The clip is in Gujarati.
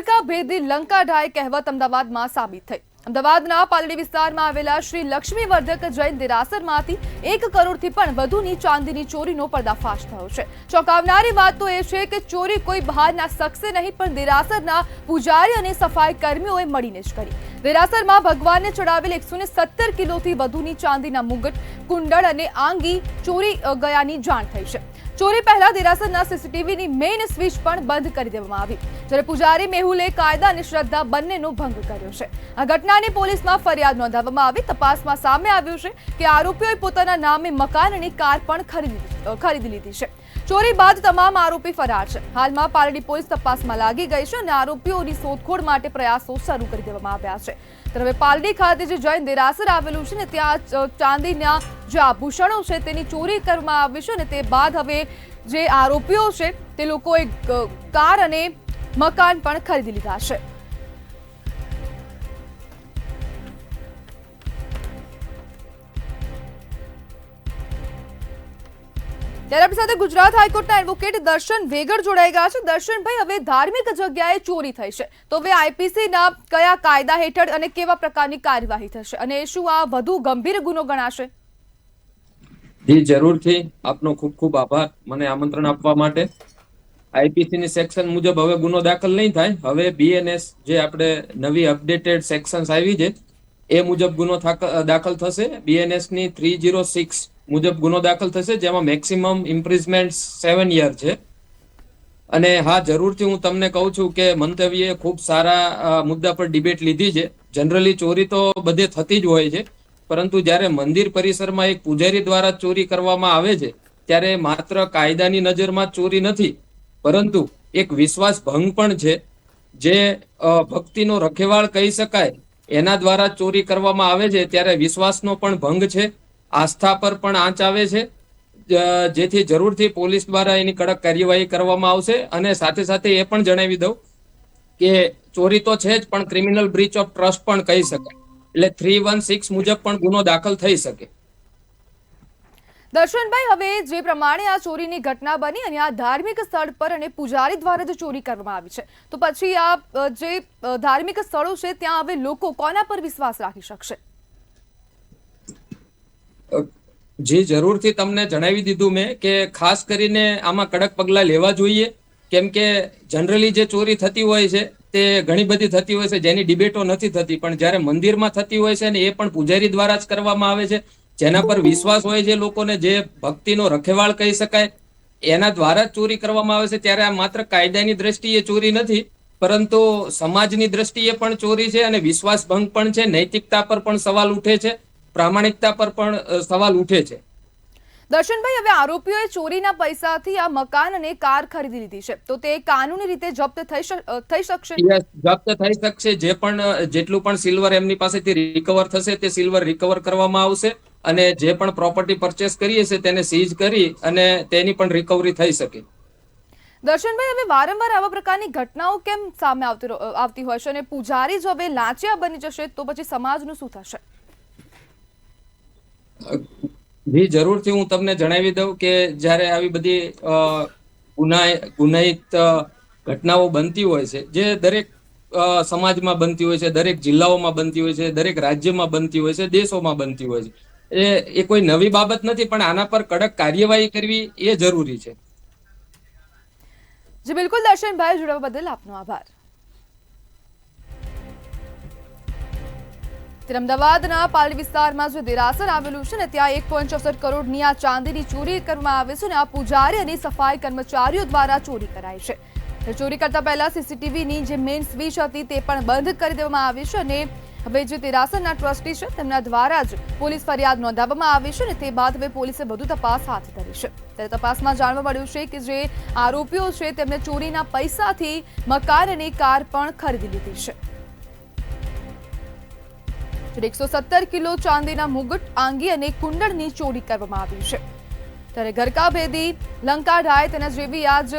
ગરકા ભેદી લંકા ઢાય કહેવત અમદાવાદમાં સાબિત થઈ। અમદાવાદના પાલડી વિસ્તારમાં આવેલા શ્રી લક્ષ્મીવર્ધક જૈન દેરાસરમાંથી 1 કરોડથી પણ વધુની ચાંદીની ચોરીનો પર્દાફાશ થયો છે। ચોંકાવનારી વાત તો એ છે કે ચોરી કોઈ બહારના શખ્સે નહીં પણ દેરાસરના પૂજારી અને સફાઈ કર્મીઓએ મળીને જ કરી। દેરાસરમાં ભગવાનને ચડાવેલ 117 કિલોથી વધુની ચાંદીના મુગટ, કુંડળ અને આંગી ચોરી ગયાની જાણ થઈ છે। ચોરી પહેલા દેરાસરના સીસીટીવીની મેઇન સ્વિચ પણ બંધ કરી દેવામાં આવી, જ્યારે પૂજારી મેહુલે કાયદા અને શ્રદ્ધા બંનેનો ભંગ કર્યો છે। આ ઘટનાની પોલીસમાં ફરિયાદ નોંધાવવામાં આવી। તપાસમાં સામે આવ્યું છે કે આરોપીઓએ પોતાના નામે મકાન અને કાર પણ ખરીદી લીધી છે। ચોરી બાદ તમામ આરોપી ફરાર છે। હાલમાં પાલડી પોલીસ તપાસમાં લાગી ગઈ છે અને આરોપીઓની શોધખોળ માટે પ્રયાસો શરૂ કરી દેવામાં આવ્યા છે। ત્યારે પાલડી ખાતે જે જૈન દેરાસર આવેલું છે ને ત્યાં ચાંદીના જે આભૂષણો છે તેની ચોરી કરવામાં આવી છે અને તે બાદ હવે જે આરોપીઓ છે તે લોકોએ કાર અને મકાન પણ ખરીદી લીધા છે। ત્યારે આપણી સાથે ગુજરાત હાઈકોર્ટના એડવોકેટ દર્શન વેગડ જોડાઈ ગયા છે। દર્શનભાઈ, હવે ધાર્મિક જગ્યાએ ચોરી થઈ છે તો હવે આઈપીસીના કયા કાયદા હેઠળ અને કેવા પ્રકારની કાર્યવાહી થશે અને શું આ વધુ ગંભીર ગુનો ગણાશે? જી જરૂરથી, આપનો ખૂબ ખૂબ આભાર મને આમંત્રણ આપવા માટે। આઈપીસીની સેક્શન મુજબ હવે ગુનો દાખલ નહીં થાય। હવે બીએનએસ જે આપણે નવી અપડેટેડ સેક્શન્સ આવી છે એ મુજબ ગુનો દાખલ થશે। બીએનએસની 306 મુજબ ગુનો દાખલ થશે, જેમાં મેક્સિમમ ઇમ્પ્રિઝમેન્ટ 7 યર છે। અને હા, જરૂરથી હું તમને કહું છું કે મંતવ્યે ખૂબ સારા મુદ્દા પર ડિબેટ લીધી છે। જનરલી ચોરી તો બધે થતી જ હોય છે, પરંતુ જ્યારે મંદિર પરિસરમાં એક પૂજારી દ્વારા ચોરી કરવામાં આવે છે ત્યારે માત્ર કાયદાની નજરમાં ચોરી નથી, પરંતુ એક વિશ્વાસ ભંગ પણ છે। જે ભક્તિનો રખેવાળ કહી શકાય એના દ્વારા ચોરી કરવામાં આવે છે ત્યારે વિશ્વાસનો પણ ભંગ છે, આસ્થા પર પણ આંચ આવે છે, જેથી જરૂરથી પોલીસ દ્વારા એની કડક કાર્યવાહી કરવામાં આવશે। અને સાથે સાથે એ પણ જણાવી દઉં કે ચોરી તો છે જ, પણ ક્રિમિનલ બ્રીચ ઓફ ટ્રસ્ટ પણ કહી શકાય, એટલે 316 મુજબ પણ ગુનો દાખલ થઈ શકે। દર્શનભાઈ, હવે જે પ્રમાણે આ ચોરીની ઘટના બની અને આ ધાર્મિક સ્થળ પર અને પૂજારી દ્વારા જે ચોરી કરવામાં આવી છે, તો પછી આ જે ધાર્મિક સ્થળો છે ત્યાં હવે લોકો કોના પર વિશ્વાસ રાખી શકશે? જી જરૂરથી, તમને જણાવી દીધું મેં કે ખાસ કરીને આમાં કડક પગલાં લેવા જોઈએ, કેમ કે જનરલી જે ચોરી થતી હોય છે તે ઘણી બધી થતી હોય છે જેની ડિબેટો નથી થતી, પણ જ્યારે મંદિરમાં થતી હોય છે ને એ પણ પૂજારી દ્વારા જ કરવામાં આવે છે, જેના પર વિશ્વાસ હોય છે લોકોને, જે ભક્તિનો રખેવાળ કહી શકાય એના દ્વારા જ ચોરી કરવામાં આવે છે, ત્યારે આ માત્ર કાયદાની દ્રષ્ટિએ ચોરી નથી, પરંતુ સમાજની દ્રષ્ટિએ પણ ચોરી છે અને વિશ્વાસ ભંગ પણ છે। નૈતિકતા પર પણ સવાલ ઉઠે છે, પ્રામાણિકતા પર પણ સવાલ ઉઠે છે। દર્શનભાઈ, હવે આરોપીઓએ ચોરીના પૈસાથી આ મકાન અને કાર ખરીદી લીધી છે તો તે કાનૂની રીતે જપ્ત થઈ શકશે? જપ્ત થઈ શકશે। જેટલું પણ સિલ્વર એમની પાસેથી રિકવર થશે તે સિલ્વર રિકવર કરવામાં આવશે અને જે પણ પ્રોપર્ટી પરચેસ કરીએ છે તેને સીઝ કરી અને તેની પણ રિકવરી થઈ શકે। દર્શનભાઈ, હવે વારંવાર આવા પ્રકારની ઘટનાઓ કેમ સામે આવતી હોય છે અને પૂજારી જો હવે લાંચિયા બની જશે તો પછી સમાજનું શું થશે? જી જરૂરથી, હું તમને જણાવી દઉં કે જ્યારે આવી બધી ગુનાહિત ઘટનાઓ બનતી હોય છે, જે દરેક સમાજમાં બનતી હોય છે, દરેક જિલ્લાઓમાં બનતી હોય છે, દરેક રાજ્યમાં બનતી હોય છે, દેશોમાં બનતી હોય છે, એ કોઈ નવી બાબત નથી, પણ આના પર કડક કાર્યવાહી કરવી એ જરૂરી છે। જી બિલકુલ દર્શનભાઈ, જોડાવા બદલ આપનો આભાર। અમદાવાદના પાલડી વિસ્તારમાં જે દેરાસર આવેલું છે ને ત્યાં 1.64 કરોડની આ ચાંદીની ચોરી કરવામાં આવે છે અને આ પૂજારી અને સફાઈ કર્મચારીઓ દ્વારા ચોરી કરાઈ છે। ચોરી કરતા પહેલા સીસીટીવીની જે મેઇન સ્વિચ હતી તે પણ બંધ કરી દેવામાં આવી છે અને હવે જે દેરાસરના ટ્રસ્ટી છે તેમના દ્વારા જ પોલીસ ફરિયાદ નોંધાવવામાં આવી છે અને તે બાદ હવે પોલીસે વધુ તપાસ હાથ ધરી છે। ત્યારે તપાસમાં જાણવા મળ્યું છે કે જે આરોપીઓ છે તેમને ચોરીના પૈસાથી મકાન અને કાર પણ ખરીદી લીધી છે। 117 કિલો ચાંદીના મુગટ, આંગી અને કુંડળની ચોરી કરવામાં આવી છે। ત્યારે ગરકા ભેદી લંકા ઢાય તેના જેવી આજ